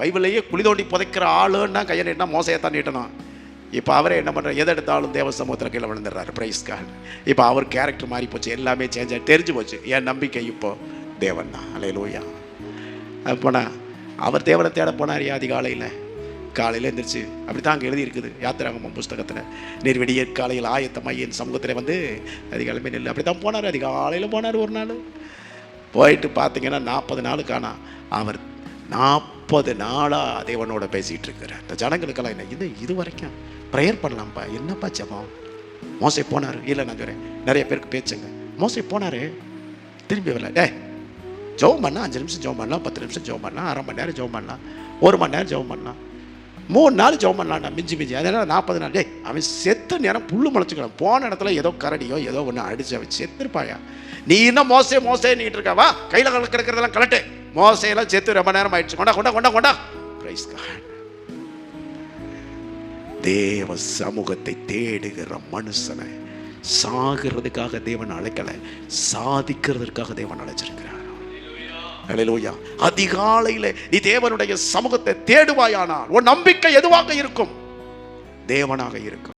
பைபிளையே குழி தோண்டி புதைக்கிற ஆளுன்னா கையை நீட்டினா மோசையை தான் நீட்டணும். இப்போ அவரே என்ன பண்ணுற, எதை எடுத்தாலும் தேவ சமூகத்தில் கீழே விழுந்துடுறாரு. Price God. இப்போ அவர் கேரக்டர் மாறி போச்சு, எல்லாமே சேஞ்ச் ஆகி தெரிஞ்சு போச்சு. என் நம்பிக்கை இப்போ தேவன் தான். அல்லேலூயா. அது போனால் அவர் தேவனை தேட போனார். அதிகாலையில் காலையில் எழுந்திரிச்சு அப்படி தான் அங்கே எழுதியிருக்குது யாத்திராகமம் புஸ்தகத்தில். நீர் விடிய காலையில் ஆயத்தமாக என் சமூகத்தில் வந்து அதிகாலைமே நெல் அப்படி தான் போனார். அதிகாலையில் போனார். ஒரு நாள் போயிட்டு பார்த்தீங்கன்னா 40 நாள் காணா. அவர் 40 நாளாக தேவனோட பேசிகிட்டு இருக்கிறார். இந்த ஜனங்களுக்கெல்லாம் என்ன இது வரைக்கும் ப்ரேயர் பண்ணலாம்ப்பா, என்னப்பா ஜெபம். மோசே போனார். இல்லை நான் சொல்கிறேன், நிறைய பேருக்கு பேச்சுங்க. மோசே போனார், திரும்பி வரல. ஜெபம் பண்ணால் 5 நிமிஷம் ஜெபம் பண்ணலாம், 10 நிமிஷம் ஜெபம் பண்ணலாம், அரை மணி நேரம் ஜெபம் பண்ணலாம், 1 மணி நேரம் ஜெபம் பண்ணலாம், 3 நாள் ஜெபம் பண்ணலாம்டா மிஞ்சி. அதனால் 40 நாள். அவன் செத்த நேரம் புல்லு முளைச்சிக்கலாம். போன இடத்துல ஏதோ கரடியோ ஏதோ ஒன்று அடிச்சு அவன் செத்துருப்பாயா. நீ இன்னும் மோசே நீட்டு இருக்காவா, கையில் கிடக்கிறதெல்லாம் கலட்டு. மோசையெல்லாம் செத்து ரொம்ப நேரம் ஆயிடுச்சு. கொண்டா. Praise God. தேவ சமூகத்தை தேடுகிற மனுஷனை சாகிறதுக்காக தேவன் அழைக்கலை, சாதிக்கிறதுக்காக தேவன் அழைச்சிருக்கிறார். அல்லேலூயா. அதிகாலையில் நீ தேவனுடைய சமூகத்தை தேடுவாயானால் உன் நம்பிக்கை எதுவாக இருக்கும்? தேவனாக இருக்கும்.